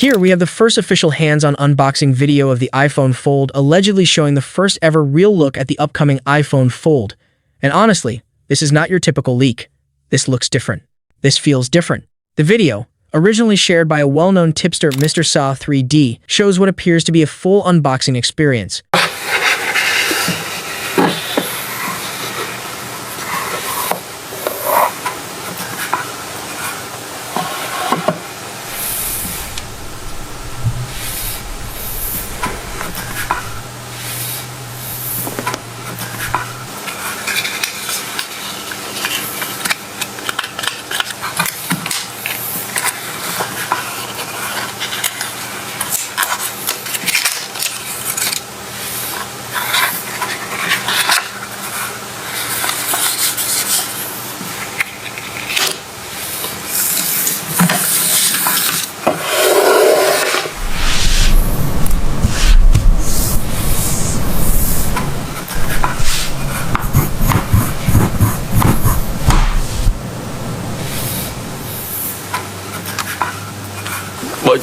Here we have the first official hands-on unboxing video of the iPhone Fold, allegedly showing the first ever real look at the upcoming iPhone Fold. And honestly, this is not your typical leak. This looks different. This feels different. The video, originally shared by a well-known tipster Mr. Saw 3D, shows what appears to be a full unboxing experience.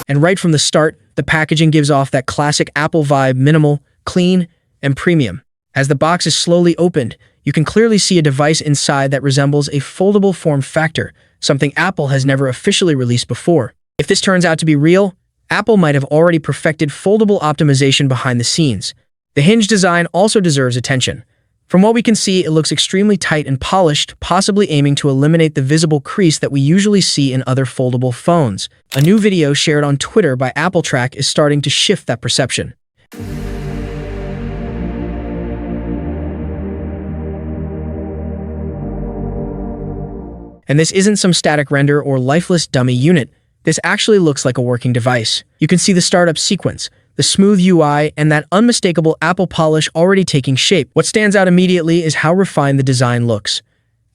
And right from the start, the packaging gives off that classic Apple vibe: minimal, clean, and premium. As the box is slowly opened, you can clearly see a device inside that resembles a foldable form factor, something Apple has never officially released before. If this turns out to be real, Apple might have already perfected foldable optimization behind the scenes. The hinge design also deserves attention. From what we can see, it looks extremely tight and polished, possibly aiming to eliminate the visible crease that we usually see in other foldable phones. A new video shared on Twitter by Apple Track is starting to shift that perception. And this isn't some static render or lifeless dummy unit. This actually looks like a working device. You can see the startup sequence, the smooth UI, and that unmistakable Apple polish already taking shape. What stands out immediately is how refined the design looks.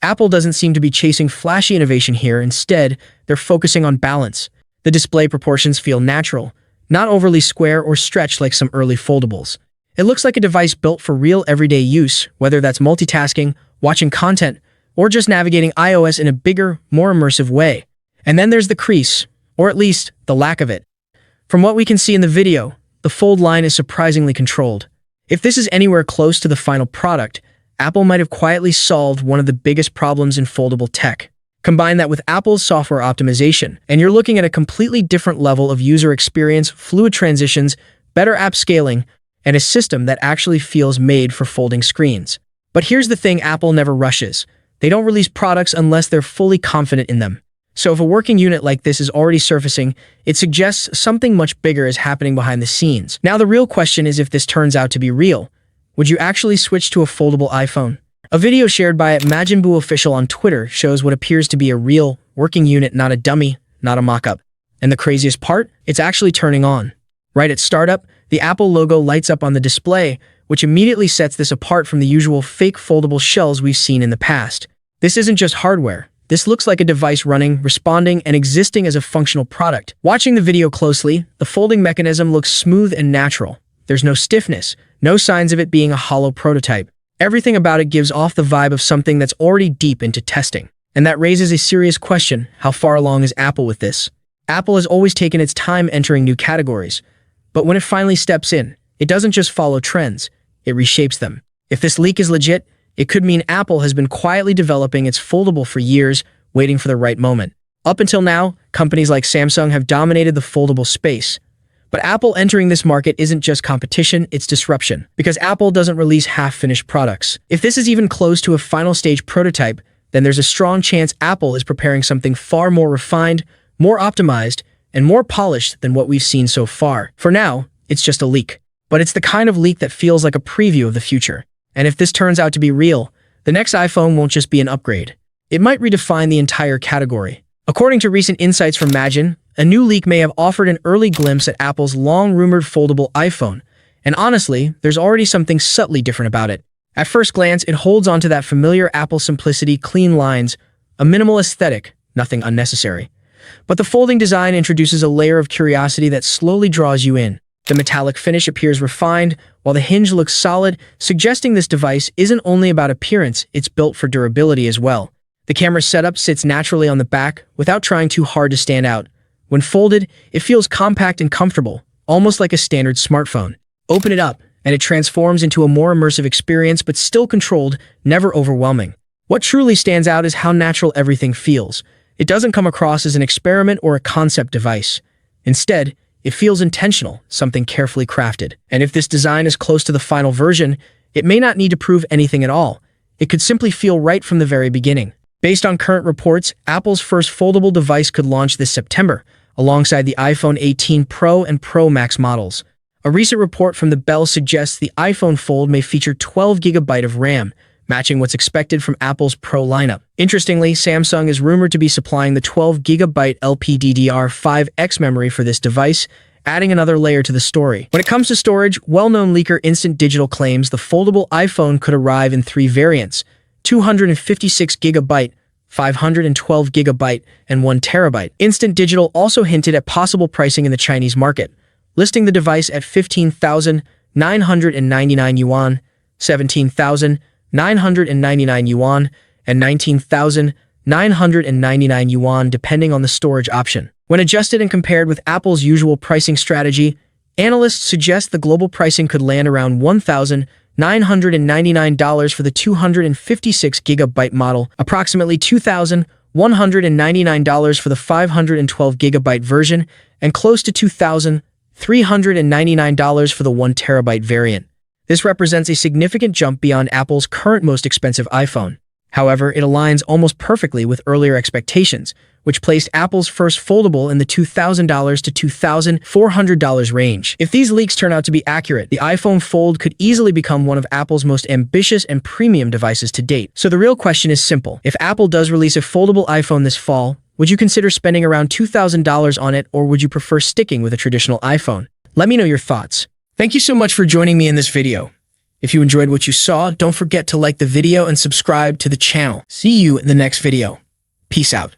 Apple doesn't seem to be chasing flashy innovation here. Instead, they're focusing on balance. The display proportions feel natural, not overly square or stretched like some early foldables. It looks like a device built for real everyday use, whether that's multitasking, watching content, or just navigating iOS in a bigger, more immersive way. And then there's the crease, or at least the lack of it. From what we can see in the video, the fold line is surprisingly controlled. If this is anywhere close to the final product, Apple might have quietly solved one of the biggest problems in foldable tech. Combine that with Apple's software optimization, and you're looking at a completely different level of user experience, fluid transitions, better app scaling, and a system that actually feels made for folding screens. But here's the thing: Apple never rushes. They don't release products unless they're fully confident in them. So if a working unit like this is already surfacing, it suggests something much bigger is happening behind the scenes. Now the real question is, if this turns out to be real, would you actually switch to a foldable iPhone? A video shared by Majinbuu Official on Twitter shows what appears to be a real, working unit, not a dummy, not a mock-up. And the craziest part? It's actually turning on. Right at startup, the Apple logo lights up on the display, which immediately sets this apart from the usual fake foldable shells we've seen in the past. This isn't just hardware. This looks like a device running, responding, and existing as a functional product. Watching the video closely, the folding mechanism looks smooth and natural. There's no stiffness, no signs of it being a hollow prototype. Everything about it gives off the vibe of something that's already deep into testing. And that raises a serious question: how far along is Apple with this? Apple has always taken its time entering new categories, but when it finally steps in, it doesn't just follow trends, it reshapes them. If this leak is legit, it could mean Apple has been quietly developing its foldable for years, waiting for the right moment. Up until now, companies like Samsung have dominated the foldable space. But Apple entering this market isn't just competition, it's disruption. Because Apple doesn't release half-finished products. If this is even close to a final stage prototype, then there's a strong chance Apple is preparing something far more refined, more optimized, and more polished than what we've seen so far. For now, it's just a leak. But it's the kind of leak that feels like a preview of the future. And if this turns out to be real, the next iPhone won't just be an upgrade. It might redefine the entire category. According to recent insights from Majin, a new leak may have offered an early glimpse at Apple's long-rumored foldable iPhone. And honestly, there's already something subtly different about it. At first glance, it holds onto that familiar Apple simplicity: clean lines, a minimal aesthetic, nothing unnecessary. But the folding design introduces a layer of curiosity that slowly draws you in. The metallic finish appears refined, while the hinge looks solid, suggesting this device isn't only about appearance, it's built for durability as well. The camera setup sits naturally on the back, without trying too hard to stand out, When folded, it feels compact and comfortable, almost like a standard smartphone. Open it up, and it transforms into a more immersive experience, but still controlled, never overwhelming. What truly stands out is how natural everything feels. It doesn't come across as an experiment or a concept device. Instead, it feels intentional, something carefully crafted. And if this design is close to the final version, it may not need to prove anything at all. It could simply feel right from the very beginning. Based on current reports, Apple's first foldable device could launch this September, alongside the iPhone 18 Pro and Pro Max models. A recent report from the Bell suggests the iPhone Fold may feature 12 GB of RAM, matching what's expected from Apple's Pro lineup. Interestingly, Samsung is rumored to be supplying the 12 GB LPDDR5X memory for this device, adding another layer to the story. When it comes to storage, well-known leaker Instant Digital claims the foldable iPhone could arrive in 3 variants: 256 GB, 512 GB, and 1 TB. Instant Digital also hinted at possible pricing in the Chinese market, listing the device at 15,999 yuan, 17,999 yuan, and 19,999 yuan depending on the storage option. When adjusted and compared with Apple's usual pricing strategy, analysts suggest the global pricing could land around $1,999 for the 256 GB model, approximately $2,199 for the 512 GB version, and close to $2,399 for the 1 TB variant. This represents a significant jump beyond Apple's current most expensive iPhone. However, it aligns almost perfectly with earlier expectations, which placed Apple's first foldable in the $2,000 to $2,400 range. If these leaks turn out to be accurate, the iPhone Fold could easily become one of Apple's most ambitious and premium devices to date. So the real question is simple. If Apple does release a foldable iPhone this fall, would you consider spending around $2,000 on it, or would you prefer sticking with a traditional iPhone? Let me know your thoughts. Thank you so much for joining me in this video. If you enjoyed what you saw, don't forget to like the video and subscribe to the channel. See you in the next video. Peace out.